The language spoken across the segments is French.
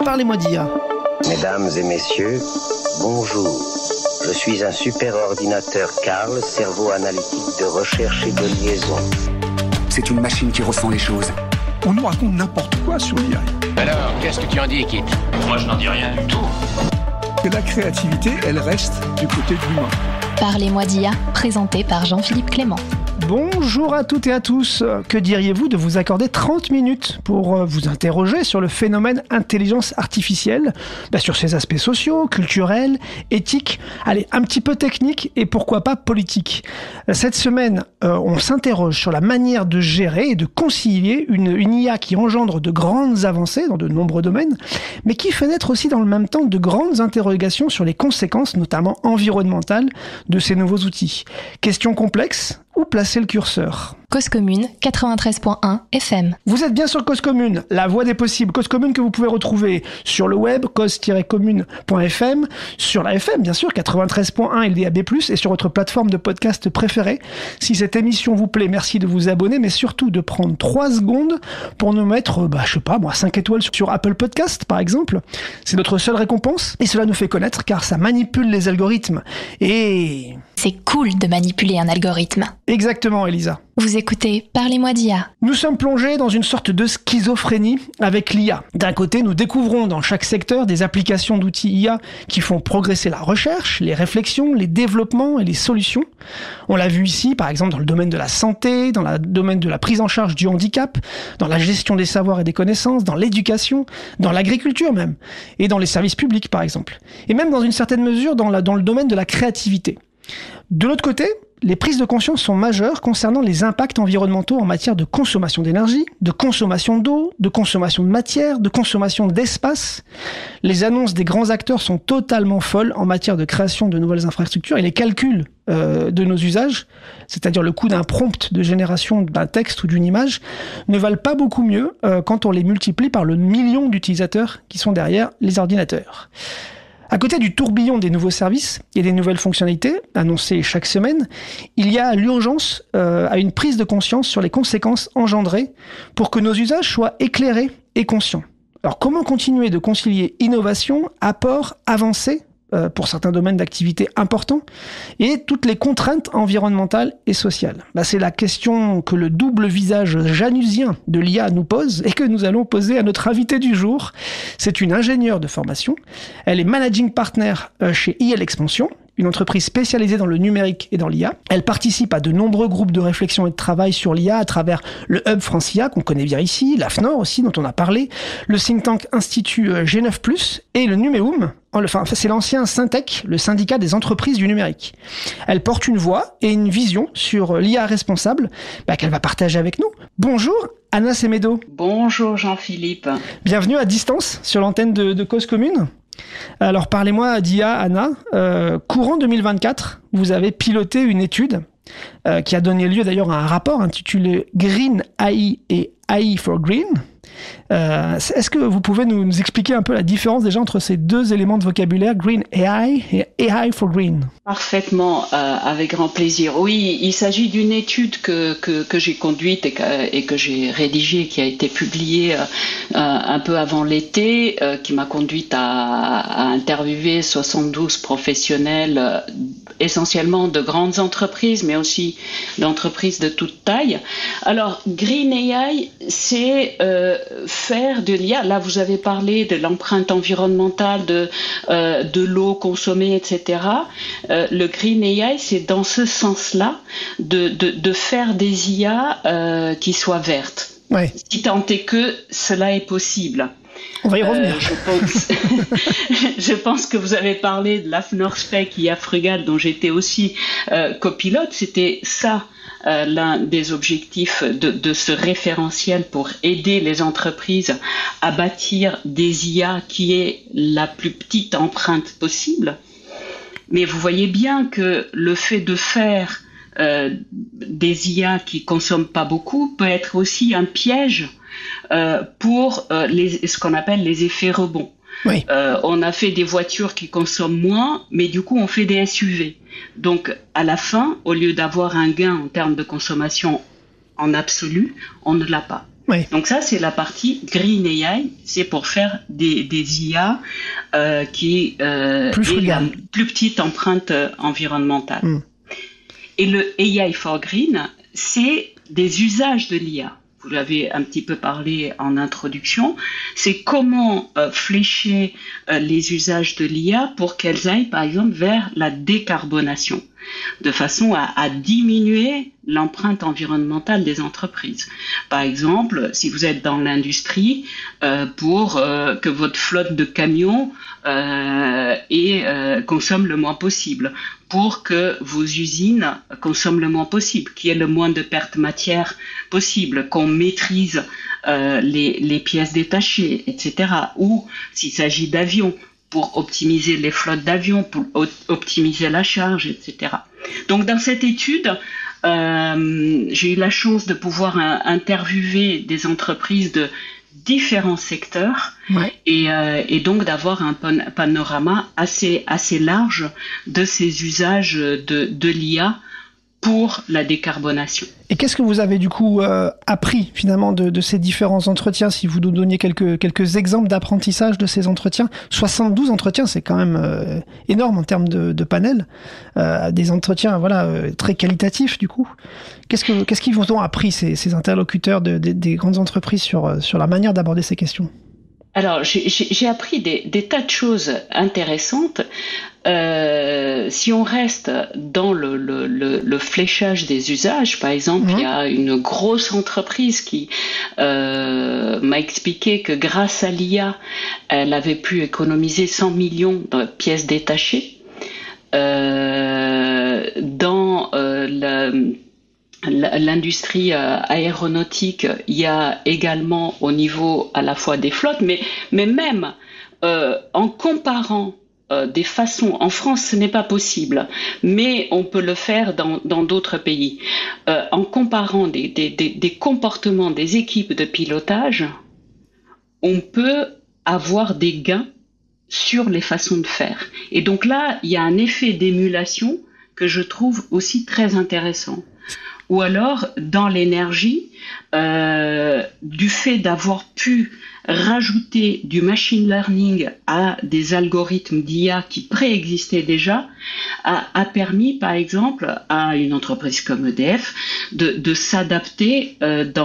Parlez-moi d'IA. Mesdames et messieurs, bonjour. Je suis un super ordinateur Carl, cerveau analytique de recherche et de liaison. C'est une machine qui ressent les choses. On nous raconte n'importe quoi sur l'IA. Alors, qu'est-ce que tu en dis, Kit ? Moi, je n'en dis rien du tout. Que la créativité, elle reste du côté de l'humain. Parlez-moi d'IA, présenté par Jean-Philippe Clément. Bonjour à toutes et à tous. Que diriez-vous de vous accorder 30 minutes pour vous interroger sur le phénomène intelligence artificielle, sur ses aspects sociaux, culturels, éthiques, allez, un petit peu techniques et pourquoi pas politiques. Cette semaine, on s'interroge sur la manière de gérer et de concilier une IA qui engendre de grandes avancées dans de nombreux domaines, mais qui fait naître aussi dans le même temps de grandes interrogations sur les conséquences, notamment environnementales, de ces nouveaux outils. Question complexe. Où placer le curseur ? Cause Commune, 93.1 FM. Vous êtes bien sur Cause Commune, la voix des possibles. Cause Commune que vous pouvez retrouver sur le web, cause-commune.fm, sur la FM, bien sûr, 93.1 et le DAB+, et sur votre plateforme de podcast préférée. Si cette émission vous plaît, merci de vous abonner, mais surtout de prendre 3 secondes pour nous mettre, 5 étoiles sur Apple Podcast, par exemple. C'est notre seule récompense, et cela nous fait connaître, car ça manipule les algorithmes. Et... c'est cool de manipuler un algorithme. Exactement, Elisa. Vous écoutez Parlez-moi d'IA. Nous sommes plongés dans une sorte de schizophrénie avec l'IA. D'un côté, nous découvrons dans chaque secteur des applications d'outils IA qui font progresser la recherche, les réflexions, les développements et les solutions. On l'a vu ici, par exemple, dans le domaine de la santé, dans le domaine de la prise en charge du handicap, dans la gestion des savoirs et des connaissances, dans l'éducation, dans l'agriculture même, et dans les services publics, par exemple. Et même dans une certaine mesure dans le domaine de la créativité. De l'autre côté, les prises de conscience sont majeures concernant les impacts environnementaux en matière de consommation d'énergie, de consommation d'eau, de consommation de matière, de consommation d'espace. Les annonces des grands acteurs sont totalement folles en matière de création de nouvelles infrastructures et les calculs de nos usages, c'est-à-dire le coût d'un prompt de génération d'un texte ou d'une image, ne valent pas beaucoup mieux quand on les multiplie par le million d'utilisateurs qui sont derrière les ordinateurs. À côté du tourbillon des nouveaux services et des nouvelles fonctionnalités annoncées chaque semaine, il y a l'urgence à une prise de conscience sur les conséquences engendrées pour que nos usages soient éclairés et conscients. Alors comment continuer de concilier innovation, apport, avancée pour certains domaines d'activité importants et toutes les contraintes environnementales et sociales ? C'est la question que le double visage janusien de l'IA nous pose et que nous allons poser à notre invitée du jour. C'est une ingénieure de formation. Elle est managing partner chez IL Expansion, une entreprise spécialisée dans le numérique et dans l'IA. Elle participe à de nombreux groupes de réflexion et de travail sur l'IA à travers le Hub France IA, qu'on connaît bien ici, l'AFNOR aussi, dont on a parlé, le think tank Institut G9+, et le Numéum. Enfin, c'est l'ancien Syntec, le syndicat des entreprises du numérique. Elle porte une voix et une vision sur l'IA responsable qu'elle va partager avec nous. Bonjour, Anna Semedo. Bonjour Jean-Philippe. Bienvenue à distance sur l'antenne de Cause Commune. Alors parlez-moi d'IA, Anna. Courant 2024, vous avez piloté une étude qui a donné lieu d'ailleurs à un rapport intitulé Green AI et AI for Green. Est-ce que vous pouvez nous expliquer un peu la différence déjà entre ces deux éléments de vocabulaire, Green AI et AI for Green ? Parfaitement, avec grand plaisir. Oui, il s'agit d'une étude que j'ai conduite et que j'ai rédigée, qui a été publiée un peu avant l'été, qui m'a conduite à interviewer 72 professionnels, essentiellement de grandes entreprises, mais aussi d'entreprises de toute taille. Alors, Green AI, c'est faire de l'IA. Là, vous avez parlé de l'empreinte environnementale, de l'eau consommée, etc. Le Green AI, c'est dans ce sens-là de faire des IA qui soient vertes. Ouais. Si tant est que cela est possible. On va y revenir. Je pense que vous avez parlé de l'AFNOR Spec IA Frugal, dont j'étais aussi copilote. C'était ça. L'un des objectifs de ce référentiel pour aider les entreprises à bâtir des IA qui est la plus petite empreinte possible. Mais vous voyez bien que le fait de faire des IA qui consomment pas beaucoup peut être aussi un piège pour ce qu'on appelle les effets rebonds. Oui. On a fait des voitures qui consomment moins, mais du coup on fait des SUV. Donc à la fin, au lieu d'avoir un gain en termes de consommation en absolu, on ne l'a pas. Oui. Donc ça, c'est la partie Green AI, c'est pour faire des IA qui plus aient la plus petite empreinte environnementale. Et le AI for Green, c'est des usages de l'IA. Vous l'avez un petit peu parlé en introduction, c'est comment flécher les usages de l'IA pour qu'elles aillent par exemple vers la décarbonation, de façon à diminuer l'empreinte environnementale des entreprises. Par exemple, si vous êtes dans l'industrie, pour que votre flotte de camions consomme le moins possible, pour que vos usines consomment le moins possible, qu'il y ait le moins de pertes matières possible, qu'on maîtrise les pièces détachées, etc. Ou s'il s'agit d'avions, pour optimiser les flottes d'avions, pour optimiser la charge, etc. Donc dans cette étude, j'ai eu la chance de pouvoir interviewer des entreprises de différents secteurs, ouais. Et donc d'avoir un panorama assez large de ces usages de l'IA pour la décarbonation. Et qu'est-ce que vous avez du coup appris finalement de ces différents entretiens, si vous nous donniez quelques exemples d'apprentissage de ces entretiens? 72 entretiens, c'est quand même énorme en termes de panel, des entretiens très qualitatifs du coup. Qu'est-ce qu'ils vous ont appris ces interlocuteurs des grandes entreprises sur la manière d'aborder ces questions? Alors, j'ai appris des tas de choses intéressantes. Si on reste dans le fléchage des usages, par exemple, il y a une grosse entreprise qui m'a expliqué que grâce à l'IA, elle avait pu économiser 100 millions de pièces détachées. Dans l'industrie aéronautique, il y a également au niveau à la fois des flottes, mais même en comparant des façons, en France ce n'est pas possible, mais on peut le faire dans d'autres pays, en comparant des comportements des équipes de pilotage, on peut avoir des gains sur les façons de faire. Et donc là, il y a un effet d'émulation que je trouve aussi très intéressant. Ou alors, dans l'énergie, du fait d'avoir pu rajouter du machine learning à des algorithmes d'IA qui préexistaient déjà, a permis, par exemple, à une entreprise comme EDF de s'adapter au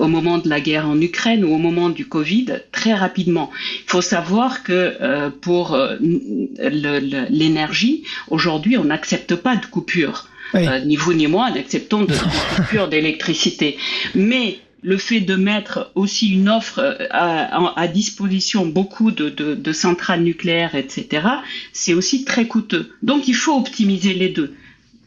moment de la guerre en Ukraine ou au moment du Covid très rapidement. Il faut savoir que pour l'énergie, aujourd'hui, on n'accepte pas de coupure. Oui. Ni vous ni moi n'acceptons de coupure d'électricité. Mais le fait de mettre aussi une offre à disposition beaucoup de centrales nucléaires, etc., c'est aussi très coûteux. Donc il faut optimiser les deux.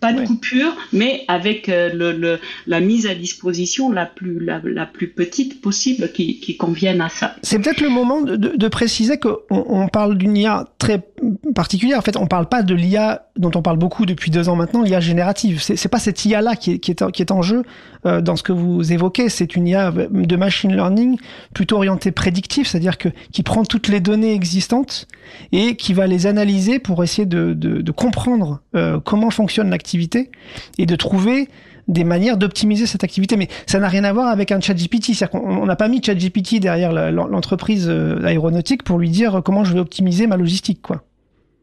Pas de coupure, mais avec la mise à disposition la plus petite possible qui convienne à ça. C'est peut-être le moment de préciser qu'on parle d'une IA très particulière. En fait, on parle pas de l'IA dont on parle beaucoup depuis 2 ans maintenant, l'IA générative. C'est pas cette IA-là qui est en jeu dans ce que vous évoquez. C'est une IA de machine learning plutôt orientée prédictive, c'est-à-dire qui prend toutes les données existantes et qui va les analyser pour essayer de comprendre comment fonctionne l'activité et de trouver des manières d'optimiser cette activité. Mais ça n'a rien à voir avec un ChatGPT. C'est-à-dire qu'on n'a pas mis ChatGPT derrière l'entreprise aéronautique pour lui dire comment je vais optimiser ma logistique, quoi.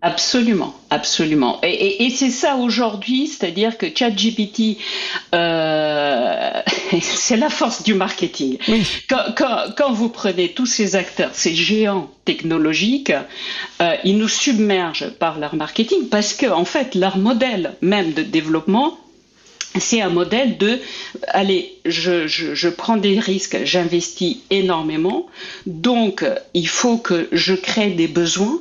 Absolument, absolument. Et c'est ça aujourd'hui, c'est-à-dire que ChatGPT, c'est la force du marketing. Oui. Quand vous prenez tous ces acteurs, ces géants technologiques, ils nous submergent par leur marketing parce que, en fait, leur modèle même de développement, c'est un modèle de, allez, je prends des risques, j'investis énormément, donc il faut que je crée des besoins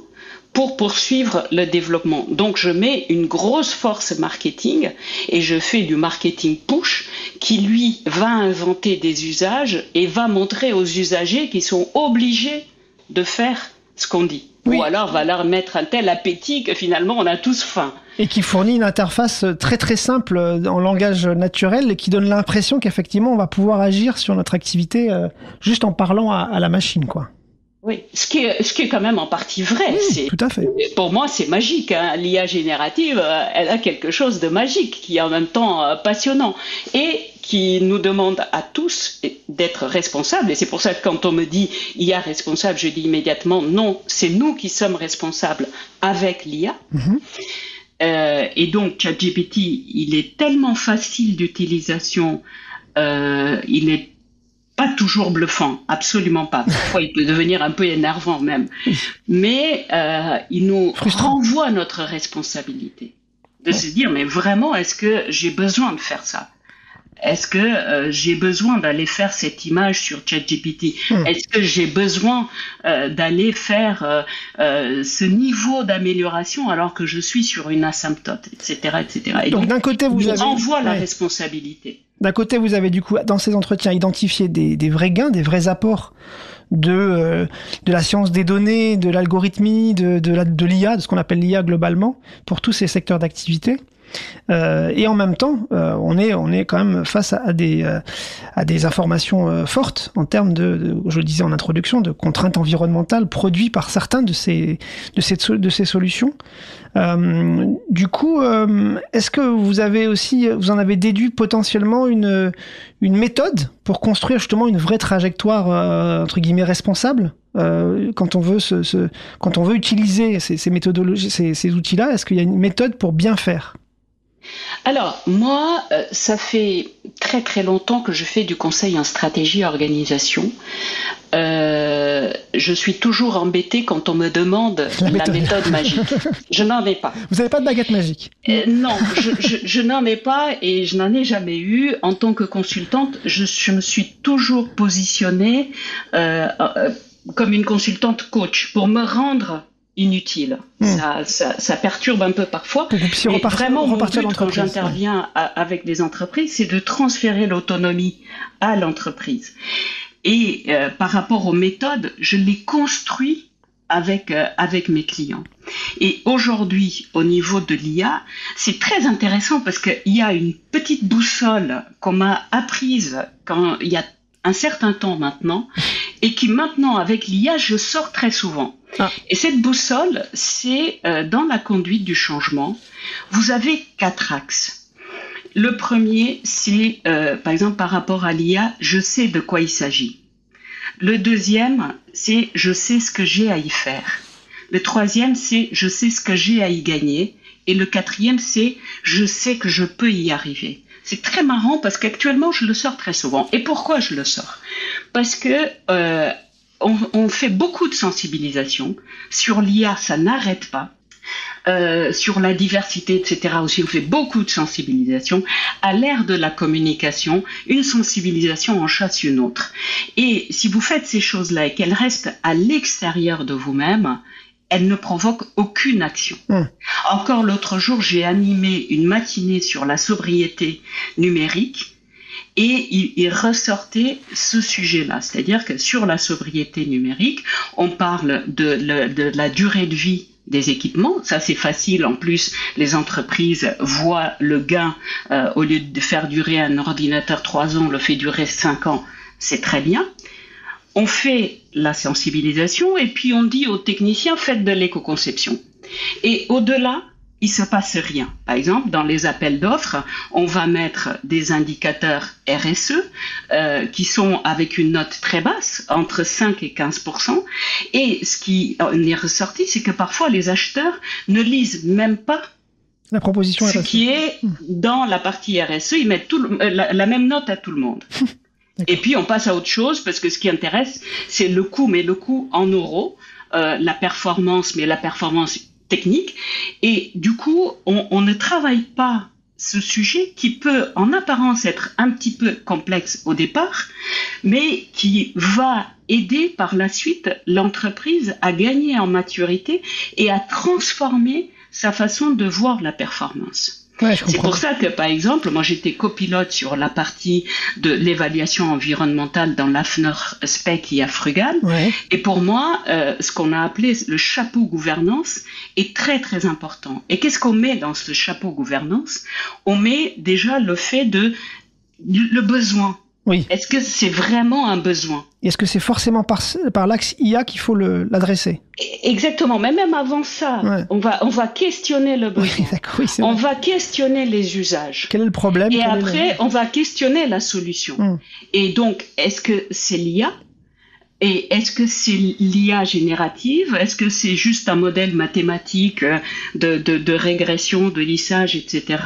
pour poursuivre le développement. Donc je mets une grosse force marketing et je fais du marketing push qui lui va inventer des usages et va montrer aux usagers qu'ils sont obligés de faire ce qu'on dit. Oui. Ou alors va leur mettre un tel appétit que finalement on a tous faim. Et qui fournit une interface très très simple en langage naturel et qui donne l'impression qu'effectivement on va pouvoir agir sur notre activité juste en parlant à la machine, quoi. Oui, ce qui est quand même en partie vrai. Oui, tout à fait. Pour moi, c'est magique. Hein. L'IA générative, elle a quelque chose de magique qui est en même temps passionnant et qui nous demande à tous d'être responsables. Et c'est pour ça que quand on me dit IA responsable, je dis immédiatement non, c'est nous qui sommes responsables avec l'IA. Et donc, ChatGPT, il est tellement facile d'utilisation, il est pas toujours bluffant, absolument pas. Parfois, il peut devenir un peu énervant même. Mais il nous renvoie notre responsabilité de se dire, mais vraiment, est-ce que j'ai besoin de faire ça ? Est-ce que j'ai besoin d'aller faire cette image sur ChatGPT ? Est-ce que j'ai besoin d'aller faire ce niveau d'amélioration alors que je suis sur une asymptote, etc., etc. Et donc, d'un côté, vous renvoie la responsabilité. D'un côté, vous avez du coup, dans ces entretiens, identifié des vrais gains, des vrais apports de la science des données, de l'algorithmie, de l'IA, de ce qu'on appelle l'IA globalement, pour tous ces secteurs d'activité. Et en même temps, on est quand même face à des informations fortes en termes je le disais en introduction, de contraintes environnementales produites par certains de ces solutions. Du coup, est-ce que vous en avez déduit potentiellement une méthode pour construire justement une vraie trajectoire entre guillemets responsable quand on veut utiliser ces méthodologies, ces outils-là? Est-ce qu'il y a une méthode pour bien faire? Alors, moi, ça fait très très longtemps que je fais du conseil en stratégie et organisation. Je suis toujours embêtée quand on me demande la méthode magique. Je n'en ai pas. Vous n'avez pas de baguette magique? Non, je n'en ai pas et je n'en ai jamais eu. En tant que consultante, je me suis toujours positionnée comme une consultante coach pour me rendre inutile. Ça perturbe un peu parfois. Et vraiment, mon but quand j'interviens avec des entreprises, c'est de transférer l'autonomie à l'entreprise. Et par rapport aux méthodes, je les construis avec mes clients. Et aujourd'hui, au niveau de l'IA, c'est très intéressant parce qu'il y a une petite boussole qu'on m'a apprise quand il y a un certain temps maintenant, et qui maintenant, avec l'IA, je sors très souvent. Et cette boussole, c'est dans la conduite du changement, vous avez 4 axes. Le premier, c'est, par exemple, par rapport à l'IA, je sais de quoi il s'agit. Le deuxième, c'est je sais ce que j'ai à y faire. Le troisième, c'est je sais ce que j'ai à y gagner. Et le quatrième, c'est je sais que je peux y arriver. C'est très marrant parce qu'actuellement, je le sors très souvent. Et pourquoi je le sors ? Parce que on fait beaucoup de sensibilisation. Sur l'IA, ça n'arrête pas. Sur la diversité, etc. aussi, on fait beaucoup de sensibilisation. À l'ère de la communication, une sensibilisation en chasse une autre. Et si vous faites ces choses-là et qu'elles restent à l'extérieur de vous-même, elle ne provoque aucune action. Encore l'autre jour, j'ai animé une matinée sur la sobriété numérique et il ressortait ce sujet-là. C'est-à-dire que sur la sobriété numérique, on parle de la durée de vie des équipements. Ça, c'est facile. En plus, les entreprises voient le gain. Au lieu de faire durer un ordinateur 3 ans, on le fait durer 5 ans. C'est très bien. On fait la sensibilisation et puis on dit aux techniciens, faites de l'éco-conception. Et au-delà, il se passe rien. Par exemple, dans les appels d'offres, on va mettre des indicateurs RSE qui sont avec une note très basse, entre 5 et 15%. Et ce qui en est ressorti, c'est que parfois les acheteurs ne lisent même pas la proposition ce RSE. Qui est dans la partie RSE. Ils mettent la même note à tout le monde. Et puis on passe à autre chose parce que ce qui intéresse, c'est le coût, mais le coût en euros, la performance, mais la performance technique. Et du coup, on ne travaille pas ce sujet qui peut en apparence être un petit peu complexe au départ, mais qui va aider par la suite l'entreprise à gagner en maturité et à transformer sa façon de voir la performance. Ouais, c'est pour ça que, par exemple, moi j'étais copilote sur la partie de l'évaluation environnementale dans l'AFNOR SPEC et à Frugal. Ouais. Et pour moi, ce qu'on a appelé le chapeau gouvernance est très très important. Et qu'est-ce qu'on met dans ce chapeau gouvernance ? On met déjà le fait le besoin. Oui. Est-ce que c'est vraiment un besoin? Est-ce que c'est forcément par l'axe IA qu'il faut l'adresser? Exactement, mais même avant ça, ouais. on va questionner le besoin. Oui, d'accord, oui, c'est on vrai. va questionner les usages. Quel est le problème? Et après, on va questionner la solution. Et donc, est-ce que c'est l'IA? Et est-ce que c'est l'IA générative? Est-ce que c'est juste un modèle mathématique de régression, de lissage, etc.?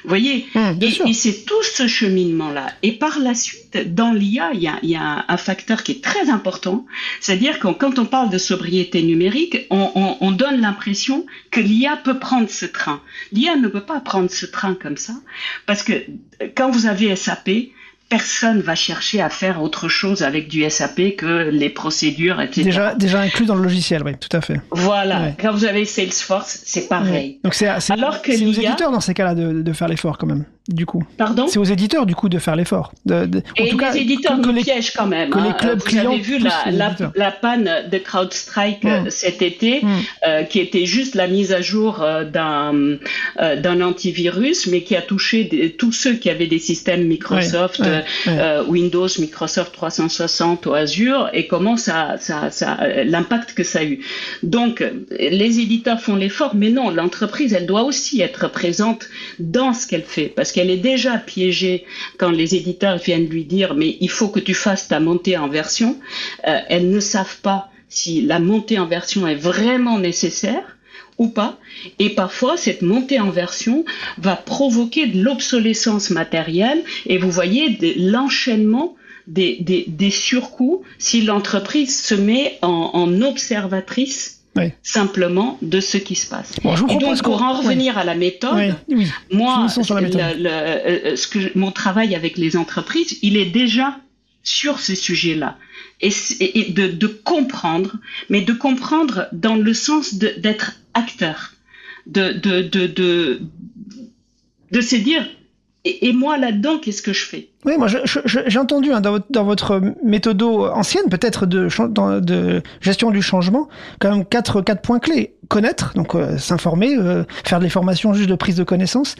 Vous voyez? Et c'est tout ce cheminement-là. Et par la suite, dans l'IA, il y a un facteur qui est très important. C'est-à-dire que quand on parle de sobriété numérique, on donne l'impression que l'IA peut prendre ce train. L'IA ne peut pas prendre ce train comme ça. Parce que quand vous avez SAP, personne va chercher à faire autre chose avec du SAP que les procédures, etc. Déjà inclus dans le logiciel, oui, tout à fait. Voilà. Ouais. Quand vous avez Salesforce, c'est pareil. Ouais. Donc c'est aux éditeurs dans ces cas-là de faire l'effort quand même, du coup. Pardon? C'est aux éditeurs du coup de faire l'effort. Et les éditeurs nous piègent quand même. Que les clubs vous avez vu la panne de CrowdStrike cet été, qui était juste la mise à jour d'un antivirus, mais qui a touché tous ceux qui avaient des systèmes Microsoft, Windows, Microsoft 360 ou Azure, et comment l'impact que ça a eu. Donc, les éditeurs font l'effort, mais non, l'entreprise, elle doit aussi être présente dans ce qu'elle fait, parce qu'elle est déjà piégée quand les éditeurs viennent lui dire, mais il faut que tu fasses ta montée en version. Elles ne savent pas si la montée en version est vraiment nécessaire ou pas. Et parfois, cette montée en version va provoquer de l'obsolescence matérielle, et vous voyez l'enchaînement des surcoûts si l'entreprise se met en observatrice simplement de ce qui se passe. Bon, je vous propose donc, pour en revenir à la méthode, moi, mon travail avec les entreprises, il est déjà sur ce sujet-là. Et de comprendre, mais de comprendre dans le sens d'être acteur, de se dire, et moi là-dedans, qu'est-ce que je fais? Oui, moi j'ai entendu dans votre méthodo ancienne, peut-être de gestion du changement, quand même quatre points clés. Connaître, donc s'informer, faire des formations juste de prise de connaissance,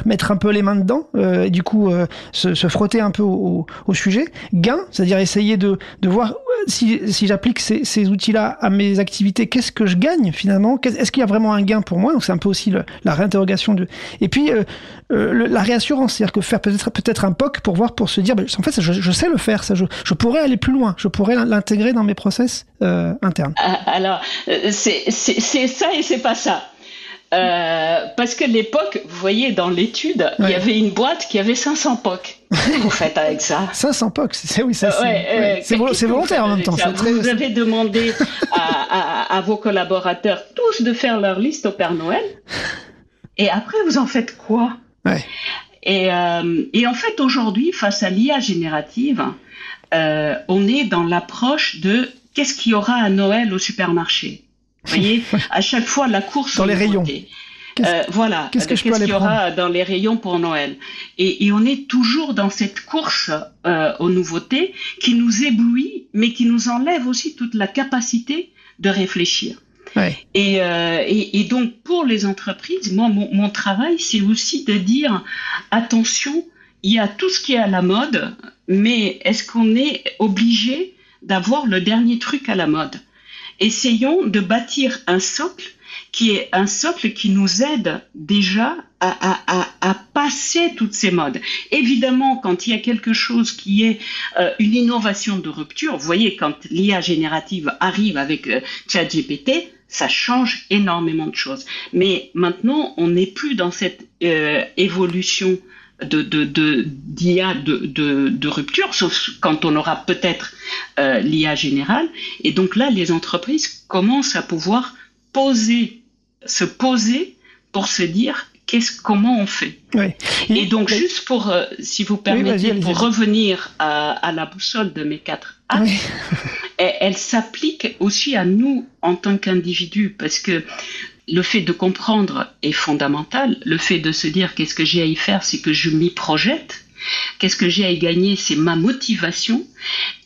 mettre un peu les mains dedans, et du coup se frotter un peu au sujet. Gain, c'est-à-dire essayer de voir si j'applique ces outils-là à mes activités, qu'est-ce que je gagne finalement? Est-ce qu'il y a vraiment un gain pour moi? Donc c'est un peu aussi la réinterrogation et puis la réassurance, c'est-à-dire que faire peut-être un POC pour se dire, en fait, je sais le faire, ça, je pourrais aller plus loin, je pourrais l'intégrer dans mes process internes. Alors, c'est ça et c'est pas ça. Parce que les POC, vous voyez, dans l'étude, il y avait une boîte qui avait 500 POC. Qu'est-ce que vous faites avec ça? 500 POC, c'est volontaire en même temps. Vous avez demandé à vos collaborateurs tous de faire leur liste au Père Noël, et après, vous en faites quoi? Et en fait, aujourd'hui, face à l'IA générative, on est dans l'approche de qu'est-ce qu'il y aura à Noël au supermarché. Vous voyez, à chaque fois, la course dans les rayons. Qu'est-ce qu'il y aura dans les rayons pour Noël. Et on est toujours dans cette course aux nouveautés qui nous éblouit, mais qui nous enlève aussi toute la capacité de réfléchir. Et donc, pour les entreprises, moi, mon travail, c'est aussi de dire, attention, il y a tout ce qui est à la mode, mais est-ce qu'on est obligé d'avoir le dernier truc à la mode? Essayons de bâtir un socle qui nous aide déjà à passer toutes ces modes. Évidemment, quand il y a quelque chose qui est une innovation de rupture, vous voyez, quand l'IA générative arrive avec ChatGPT, ça change énormément de choses. Mais maintenant, on n'est plus dans cette évolution d'IA de rupture, sauf quand on aura peut-être l'IA générale. Et donc là, les entreprises commencent à pouvoir se poser pour se dire comment on fait. Et donc, juste pour, si vous permettez, pour revenir à la boussole de mes 4 actes, elle s'applique aussi à nous en tant qu'individus, parce que le fait de comprendre est fondamental. Le fait de se dire qu'est-ce que j'ai à y faire, c'est que je m'y projette. Qu'est-ce que j'ai à y gagner, c'est ma motivation.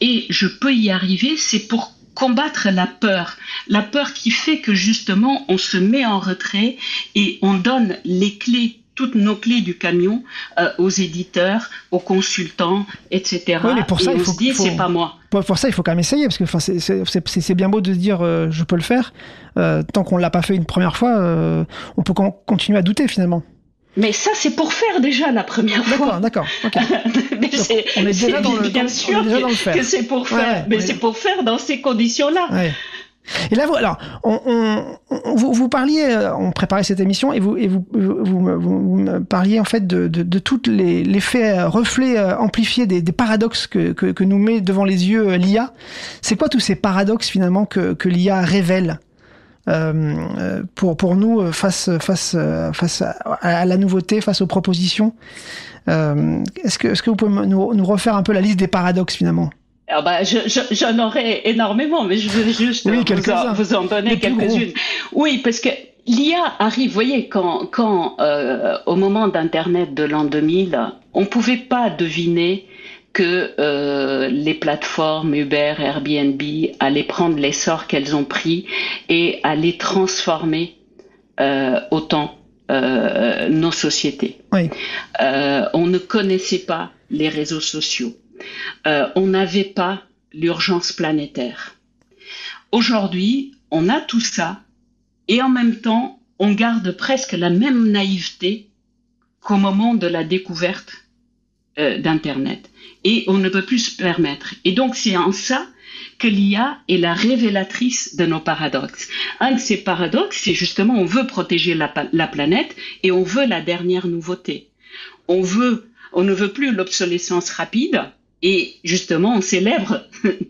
Et je peux y arriver, c'est pour combattre la peur qui fait que justement on se met en retrait et on donne les clés toutes nos clés du camion aux éditeurs, aux consultants, etc. Oui, mais pour ça, et on se dit, c'est pas moi. Pour ça, il faut quand même essayer, parce que c'est bien beau de se dire je peux le faire. Tant qu'on l'a pas fait une première fois, on peut continuer à douter finalement. Mais ça, c'est pour faire déjà la première fois. D'accord. Okay. Mais on est déjà dans le faire. Que c'est pour faire, mais c'est pour faire dans ces conditions-là. Ouais. Et là, alors, vous parliez, on préparait cette émission et vous me parliez en fait de tous les faits reflets amplifiés des paradoxes que nous met devant les yeux l'IA. C'est quoi tous ces paradoxes finalement que l'IA révèle pour nous face à la nouveauté, face aux propositions? Est-ce que vous pouvez nous refaire un peu la liste des paradoxes finalement? Alors j'en aurais énormément, mais je vais juste vous en donner quelques-unes. Oui, parce que l'IA arrive, vous voyez, quand au moment d'Internet de l'an 2000, on pouvait pas deviner que les plateformes Uber, Airbnb allaient prendre l'essor qu'elles ont pris et allaient transformer autant nos sociétés. Oui. On ne connaissait pas les réseaux sociaux. On n'avait pas l'urgence planétaire. Aujourd'hui, on a tout ça et en même temps, on garde presque la même naïveté qu'au moment de la découverte d'Internet. Et on ne peut plus se permettre. Et donc, c'est en ça que l'IA est la révélatrice de nos paradoxes. Un de ces paradoxes, c'est justement on veut protéger la planète et on veut la dernière nouveauté. On ne veut plus l'obsolescence rapide. Et justement, on célèbre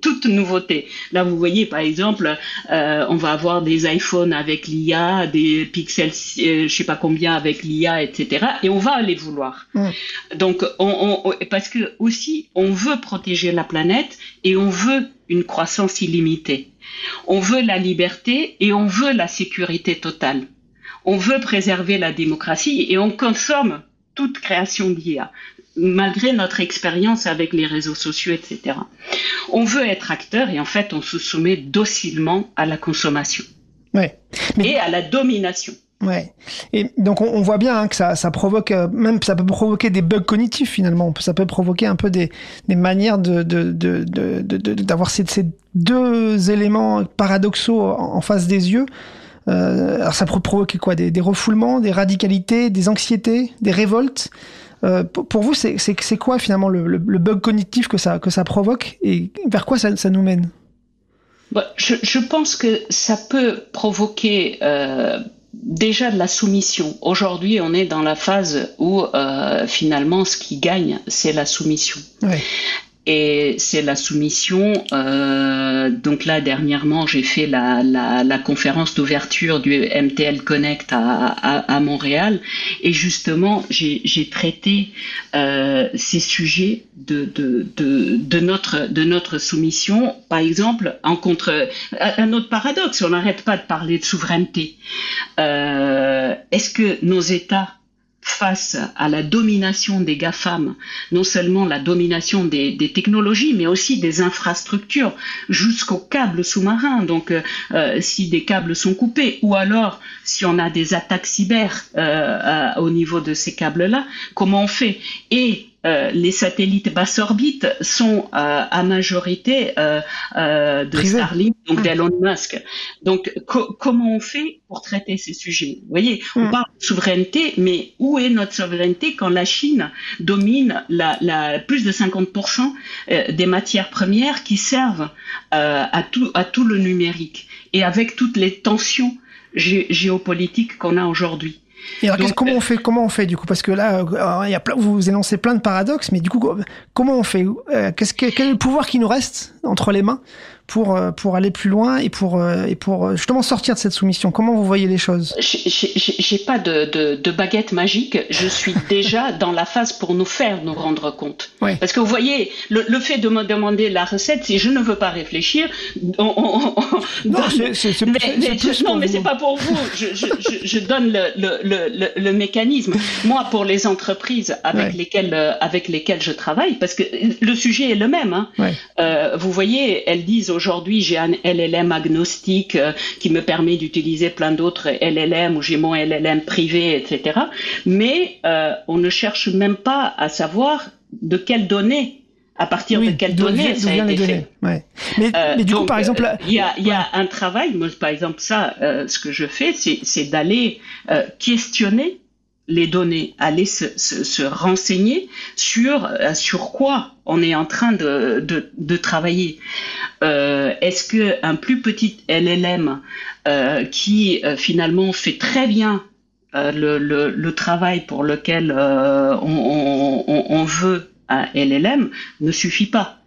toute nouveauté. Là, vous voyez, par exemple, on va avoir des iPhones avec l'IA, des Pixel, je sais pas combien avec l'IA, etc. Et on va les vouloir. Donc, parce que aussi, on veut protéger la planète et on veut une croissance illimitée. On veut la liberté et on veut la sécurité totale. On veut préserver la démocratie et on consomme toute création d'IA, malgré notre expérience avec les réseaux sociaux, etc. On veut être acteur et en fait, on se soumet docilement à la consommation. Ouais. Et à la domination. Ouais. Et donc on voit bien que ça provoque même ça peut provoquer des bugs cognitifs finalement. Ça peut provoquer un peu des manières d'avoir ces deux éléments paradoxaux en face des yeux. Alors ça peut provoquer quoi? Des refoulements, des radicalités, des anxiétés, des révoltes. Pour vous, c'est quoi finalement le bug cognitif que ça provoque et vers quoi ça nous mène? Je pense que ça peut provoquer déjà de la soumission. Aujourd'hui, on est dans la phase où finalement ce qui gagne, c'est la soumission. Ouais. Et c'est la soumission. Donc là, dernièrement, j'ai fait la conférence d'ouverture du MTL Connect à Montréal, et justement, j'ai traité ces sujets de notre soumission. Par exemple, un autre paradoxe, on n'arrête pas de parler de souveraineté. Est-ce que nos États, face à la domination des GAFAM, non seulement la domination des technologies, mais aussi des infrastructures, jusqu'aux câbles sous-marins, donc si des câbles sont coupés, ou alors si on a des attaques cyber au niveau de ces câbles-là, comment on fait? Et les satellites basse orbite sont à majorité de Starlink, donc d'Elon Musk. Donc, comment on fait pour traiter ces sujets? Vous voyez, on parle de souveraineté, mais où est notre souveraineté quand la Chine domine plus de 50% des matières premières qui servent à tout le numérique, et avec toutes les tensions géopolitiques qu'on a aujourd'hui? Et alors, comment on fait du coup? Parce que là, vous énoncez plein de paradoxes, mais du coup, comment on fait? Quel est le pouvoir qui nous reste entre les mains pour aller plus loin et pour justement sortir de cette soumission? Comment vous voyez les choses? J'ai pas de baguette magique. Je suis déjà dans la phase pour nous rendre compte. Oui. Parce que vous voyez, le fait de me demander la recette, si je ne veux pas réfléchir, on mais c'est pas pour vous. Je donne le mécanisme. Moi, pour les entreprises avec lesquelles je travaille, parce que le sujet est le même. Hein. Ouais. Vous voyez, elles disent aujourd'hui, j'ai un LLM agnostique qui me permet d'utiliser plein d'autres LLM, ou j'ai mon LLM privé, etc. Mais on ne cherche même pas à savoir de quelles données. À partir de quelles données ça a été fait. Ouais. Mais du coup, par exemple, il y a un travail. Moi, par exemple, ce que je fais, c'est d'aller questionner les données, aller se renseigner sur quoi on est en train de travailler. Est-ce que un plus petit LLM qui finalement fait très bien le travail pour lequel on veut un LLM ne suffit pas.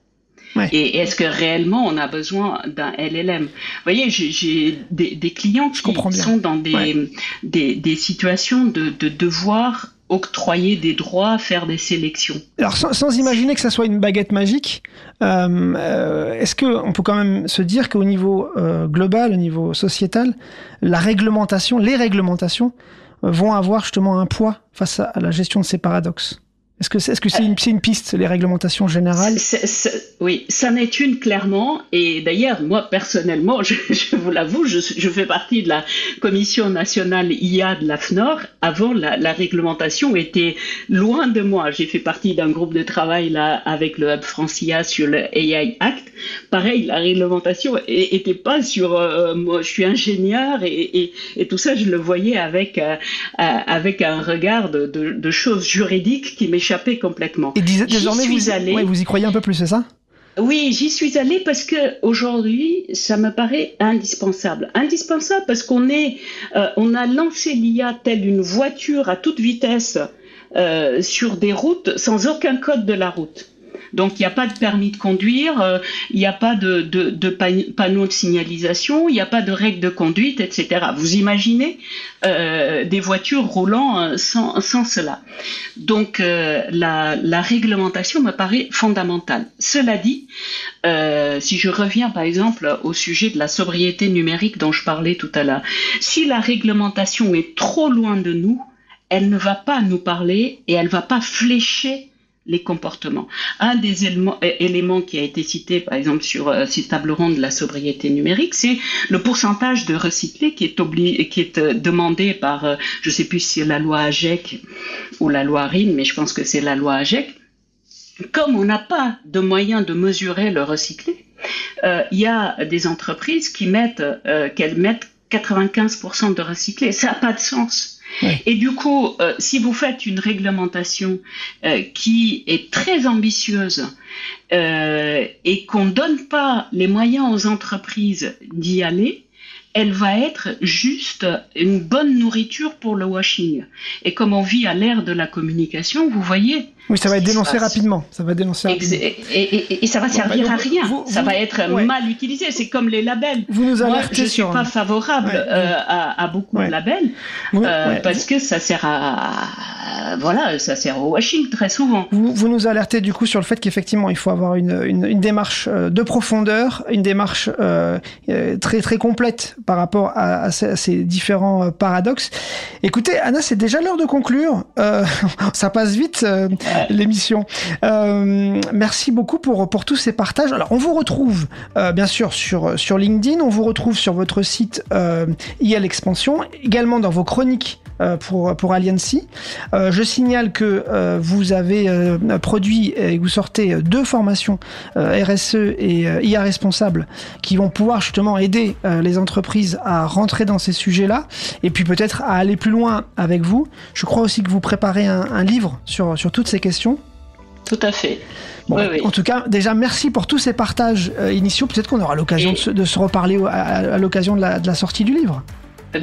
Ouais. Et est-ce que réellement on a besoin d'un LLM? Vous voyez, j'ai des clients qui sont dans des situations de devoir octroyer des droits, faire des sélections. Alors sans imaginer que ça soit une baguette magique, est-ce qu'on peut quand même se dire qu'au niveau global, au niveau sociétal, les réglementations vont avoir justement un poids face à la gestion de ces paradoxes? Est-ce que c'est une piste, les réglementations générales? Oui, ça n'est une clairement. Et d'ailleurs, moi personnellement, je vous l'avoue, je fais partie de la commission nationale IA de l'AFNOR. Avant, la réglementation était loin de moi. J'ai fait partie d'un groupe de travail là avec le Hub France IA sur le AI Act. Pareil, la réglementation était pas sur. Moi, je suis ingénieur et tout ça, je le voyais avec un regard de choses juridiques qui m'échappaient complètement. Et désormais, vous y croyez un peu plus, c'est ça? Oui, j'y suis allée parce que aujourd'hui, ça me paraît indispensable. Indispensable parce on a lancé l'IA telle une voiture à toute vitesse sur des routes sans aucun code de la route. Donc il n'y a pas de permis de conduire, il n'y a pas de panneau de signalisation, il n'y a pas de règles de conduite, etc. Vous imaginez des voitures roulant sans cela. Donc la réglementation me paraît fondamentale. Cela dit, si je reviens par exemple au sujet de la sobriété numérique dont je parlais tout à l'heure, si la réglementation est trop loin de nous, elle ne va pas nous parler et elle ne va pas flécher les comportements. Un des éléments qui a été cité, par exemple, sur ces tables rondes de la sobriété numérique, c'est le pourcentage de recyclés qui est demandé par, je ne sais plus si c'est la loi AGEC ou la loi RIN, mais je pense que c'est la loi AGEC. Comme on n'a pas de moyen de mesurer le recyclé, il y a des entreprises qu'elles mettent 95% de recyclé. Ça n'a pas de sens. Ouais. Et du coup, si vous faites une réglementation qui est très ambitieuse et qu'on ne donne pas les moyens aux entreprises d'y aller, elle va être juste une bonne nourriture pour le washing. Et comme on vit à l'ère de la communication, vous voyez... Oui, ça va être dénoncé rapidement. Ça va dénoncer rapidement. Et ça va servir à rien. Ça va être mal utilisé. C'est comme les labels. Vous nous alertez. Moi, je suis pas favorable à beaucoup de labels parce que ça sert ça sert au washing très souvent. Vous nous alertez du coup sur le fait qu'effectivement il faut avoir une démarche de profondeur, une démarche très très complète par rapport à ces différents paradoxes. Écoutez, Anna, c'est déjà l'heure de conclure. Ça passe vite. L'émission. Merci beaucoup pour tous ces partages. Alors, on vous retrouve bien sûr sur LinkedIn, on vous retrouve sur votre site IA l'Expansion, également dans vos chroniques pour Aliancy. Je signale que vous avez produit et vous sortez 2 formations RSE et IA responsable qui vont pouvoir justement aider les entreprises à rentrer dans ces sujets-là et puis peut-être à aller plus loin avec vous. Je crois aussi que vous préparez un livre sur toutes ces questions. Tout à fait. Bon, oui. En tout cas, déjà, merci pour tous ces partages initiaux. Peut-être qu'on aura l'occasion de se reparler à l'occasion de la sortie du livre.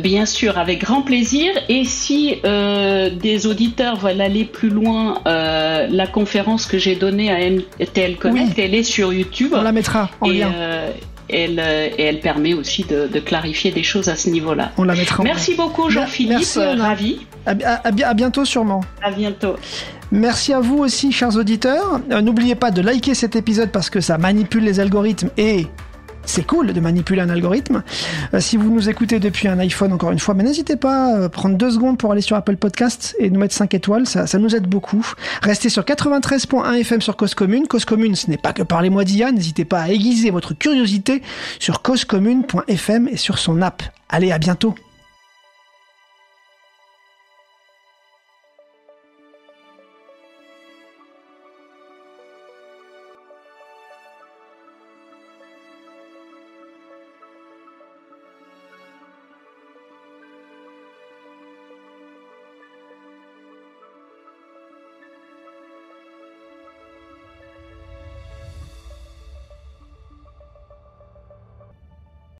Bien sûr, avec grand plaisir. Et si des auditeurs veulent aller plus loin, la conférence que j'ai donnée à MTL Connect, elle est sur YouTube. On la mettra en lien. Elle permet aussi de clarifier des choses à ce niveau-là. On la mettra. Merci beaucoup Jean-Philippe, merci, ravi. À bientôt sûrement. À bientôt. Merci à vous aussi, chers auditeurs. N'oubliez pas de liker cet épisode parce que ça manipule les algorithmes et C'est cool de manipuler un algorithme. Si vous nous écoutez depuis un iPhone, encore une fois, mais n'hésitez pas à prendre 2 secondes pour aller sur Apple Podcasts et nous mettre 5 étoiles, ça nous aide beaucoup. Restez sur 93.1 FM sur Cause Commune. Cause Commune, ce n'est pas que Parlez-moi d'IA. N'hésitez pas à aiguiser votre curiosité sur causecommune.fm et sur son app. Allez, à bientôt.